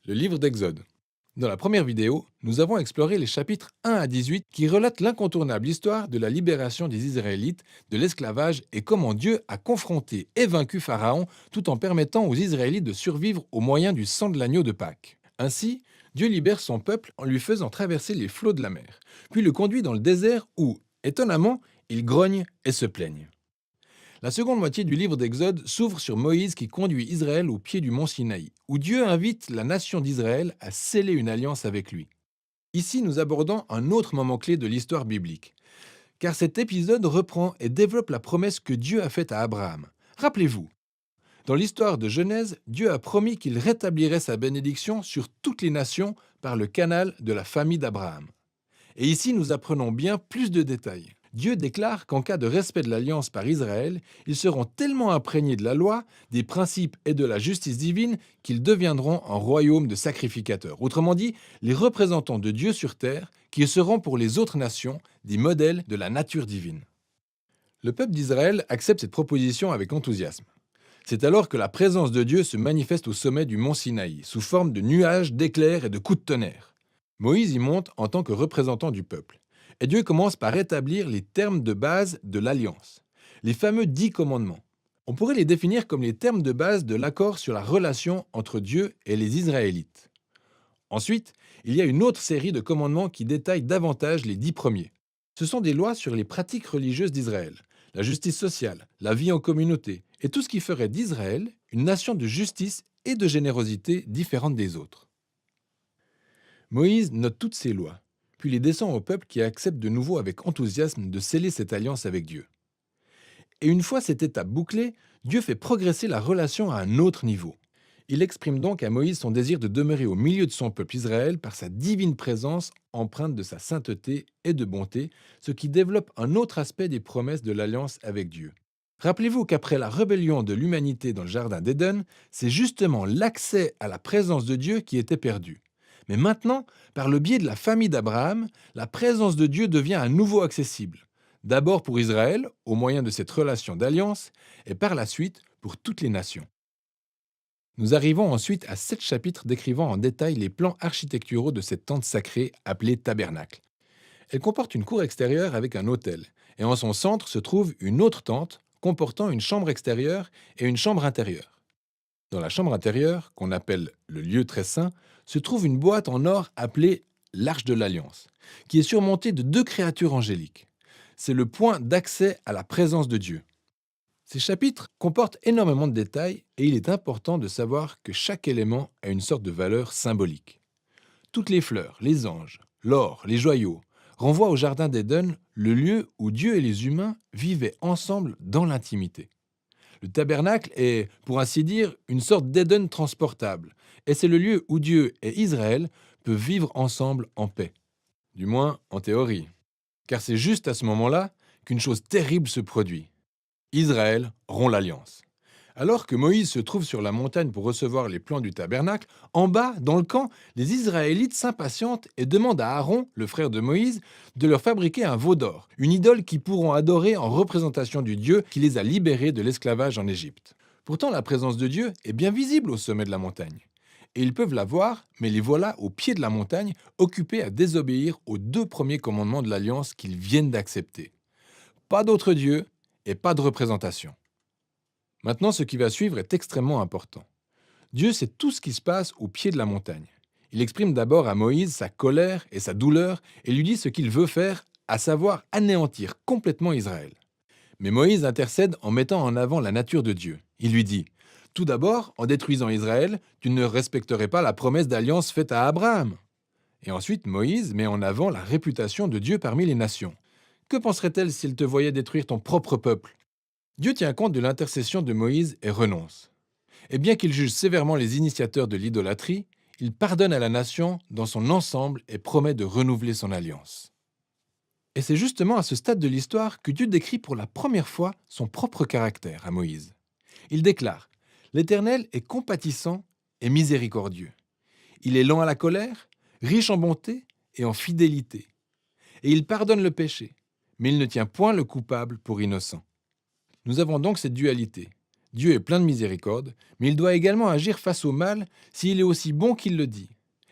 Le livre d'Exode. Dans la première vidéo, nous avons exploré les chapitres 1 à 18 qui relatent l'incontournable histoire de la libération des Israélites de l'esclavage et comment Dieu a confronté et vaincu Pharaon tout en permettant aux Israélites de survivre au moyen du sang de l'agneau de Pâques. Ainsi, Dieu libère son peuple en lui faisant traverser les flots de la mer, puis le conduit dans le désert où, étonnamment, ils grognent et se plaignent. La seconde moitié du livre d'Exode s'ouvre sur Moïse qui conduit Israël au pied du mont Sinaï, où Dieu invite la nation d'Israël à sceller une alliance avec lui. Ici, nous abordons un autre moment clé de l'histoire biblique, car cet épisode reprend et développe la promesse que Dieu a faite à Abraham. Rappelez-vous, dans l'histoire de Genèse, Dieu a promis qu'il rétablirait sa bénédiction sur toutes les nations par le canal de la famille d'Abraham. Et ici, nous apprenons bien plus de détails. Dieu déclare qu'en cas de respect de l'alliance par Israël, ils seront tellement imprégnés de la loi, des principes et de la justice divine qu'ils deviendront un royaume de sacrificateurs. Autrement dit, les représentants de Dieu sur terre qui seront pour les autres nations des modèles de la nature divine. Le peuple d'Israël accepte cette proposition avec enthousiasme. C'est alors que la présence de Dieu se manifeste au sommet du mont Sinaï, sous forme de nuages, d'éclairs et de coups de tonnerre. Moïse y monte en tant que représentant du peuple. Et Dieu commence par établir les termes de base de l'alliance, les fameux 10 commandements. On pourrait les définir comme les termes de base de l'accord sur la relation entre Dieu et les Israélites. Ensuite, il y a une autre série de commandements qui détaillent davantage les 10 premiers. Ce sont des lois sur les pratiques religieuses d'Israël, la justice sociale, la vie en communauté, et tout ce qui ferait d'Israël une nation de justice et de générosité différente des autres. Moïse note toutes ces lois, puis les descend au peuple qui accepte de nouveau avec enthousiasme de sceller cette alliance avec Dieu. Et une fois cette étape bouclée, Dieu fait progresser la relation à un autre niveau. Il exprime donc à Moïse son désir de demeurer au milieu de son peuple Israël par sa divine présence empreinte de sa sainteté et de bonté, ce qui développe un autre aspect des promesses de l'alliance avec Dieu. Rappelez-vous qu'après la rébellion de l'humanité dans le jardin d'Éden, c'est justement l'accès à la présence de Dieu qui était perdu. Mais maintenant, par le biais de la famille d'Abraham, la présence de Dieu devient à nouveau accessible. D'abord pour Israël, au moyen de cette relation d'alliance, et par la suite pour toutes les nations. Nous arrivons ensuite à 7 chapitres décrivant en détail les plans architecturaux de cette tente sacrée appelée tabernacle. Elle comporte une cour extérieure avec un autel, et en son centre se trouve une autre tente comportant une chambre extérieure et une chambre intérieure. Dans la chambre intérieure, qu'on appelle le lieu très saint, se trouve une boîte en or appelée l'Arche de l'Alliance, qui est surmontée de 2 créatures angéliques. C'est le point d'accès à la présence de Dieu. Ces chapitres comportent énormément de détails et il est important de savoir que chaque élément a une sorte de valeur symbolique. Toutes les fleurs, les anges, l'or, les joyaux renvoient au jardin d'Éden, le lieu où Dieu et les humains vivaient ensemble dans l'intimité. Le tabernacle est, pour ainsi dire, une sorte d'Éden transportable, et c'est le lieu où Dieu et Israël peuvent vivre ensemble en paix. Du moins, en théorie. Car c'est juste à ce moment-là qu'une chose terrible se produit. Israël rompt l'alliance. Alors que Moïse se trouve sur la montagne pour recevoir les plans du tabernacle, en bas, dans le camp, les Israélites s'impatientent et demandent à Aaron, le frère de Moïse, de leur fabriquer un veau d'or, une idole qu'ils pourront adorer en représentation du Dieu qui les a libérés de l'esclavage en Égypte. Pourtant, la présence de Dieu est bien visible au sommet de la montagne. Et ils peuvent la voir, mais les voilà au pied de la montagne, occupés à désobéir aux 2 premiers commandements de l'alliance qu'ils viennent d'accepter. Pas d'autre Dieu et pas de représentation. Maintenant, ce qui va suivre est extrêmement important. Dieu sait tout ce qui se passe au pied de la montagne. Il exprime d'abord à Moïse sa colère et sa douleur et lui dit ce qu'il veut faire, à savoir anéantir complètement Israël. Mais Moïse intercède en mettant en avant la nature de Dieu. Il lui dit : tout d'abord, en détruisant Israël, tu ne respecterais pas la promesse d'alliance faite à Abraham. Et ensuite, Moïse met en avant la réputation de Dieu parmi les nations. Que penserait-elle s'il te voyait détruire ton propre peuple ? Dieu tient compte de l'intercession de Moïse et renonce. Et bien qu'il juge sévèrement les initiateurs de l'idolâtrie, il pardonne à la nation dans son ensemble et promet de renouveler son alliance. Et c'est justement à ce stade de l'histoire que Dieu décrit pour la première fois son propre caractère à Moïse. Il déclare : L'Éternel est compatissant et miséricordieux. Il est lent à la colère, riche en bonté et en fidélité. Et il pardonne le péché, mais il ne tient point le coupable pour innocent. Nous avons donc cette dualité. Dieu est plein de miséricorde, mais il doit également agir face au mal s'il est aussi bon qu'il le dit.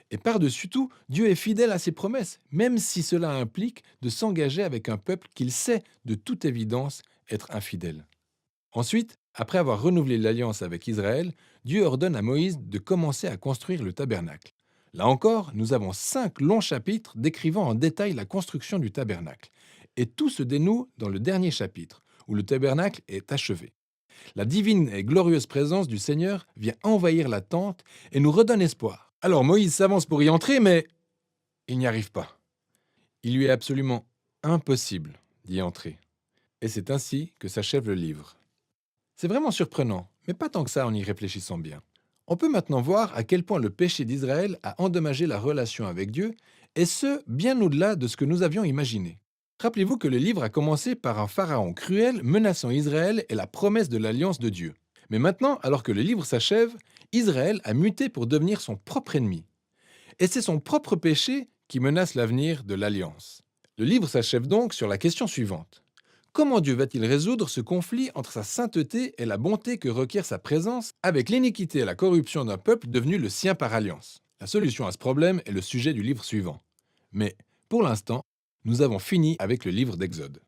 Et par-dessus tout, Dieu est fidèle à ses promesses, même si cela implique de s'engager avec un peuple qu'il sait, de toute évidence, être infidèle. Ensuite, après avoir renouvelé l'alliance avec Israël, Dieu ordonne à Moïse de commencer à construire le tabernacle. Là encore, nous avons 5 longs chapitres décrivant en détail la construction du tabernacle. Et tout se dénoue dans le dernier chapitre, où le tabernacle est achevé. La divine et glorieuse présence du Seigneur vient envahir la tente et nous redonne espoir. Alors Moïse s'avance pour y entrer, mais il n'y arrive pas. Il lui est absolument impossible d'y entrer. Et c'est ainsi que s'achève le livre. C'est vraiment surprenant, mais pas tant que ça en y réfléchissant bien. On peut maintenant voir à quel point le péché d'Israël a endommagé la relation avec Dieu, et ce, bien au-delà de ce que nous avions imaginé. Rappelez-vous que le livre a commencé par un pharaon cruel menaçant Israël et la promesse de l'alliance de Dieu. Mais maintenant, alors que le livre s'achève, Israël a muté pour devenir son propre ennemi. Et c'est son propre péché qui menace l'avenir de l'alliance. Le livre s'achève donc sur la question suivante. Comment Dieu va-t-il résoudre ce conflit entre sa sainteté et la bonté que requiert sa présence avec l'iniquité et la corruption d'un peuple devenu le sien par alliance? La solution à ce problème est le sujet du livre suivant. Mais, pour l'instant, nous avons fini avec le livre d'Exode.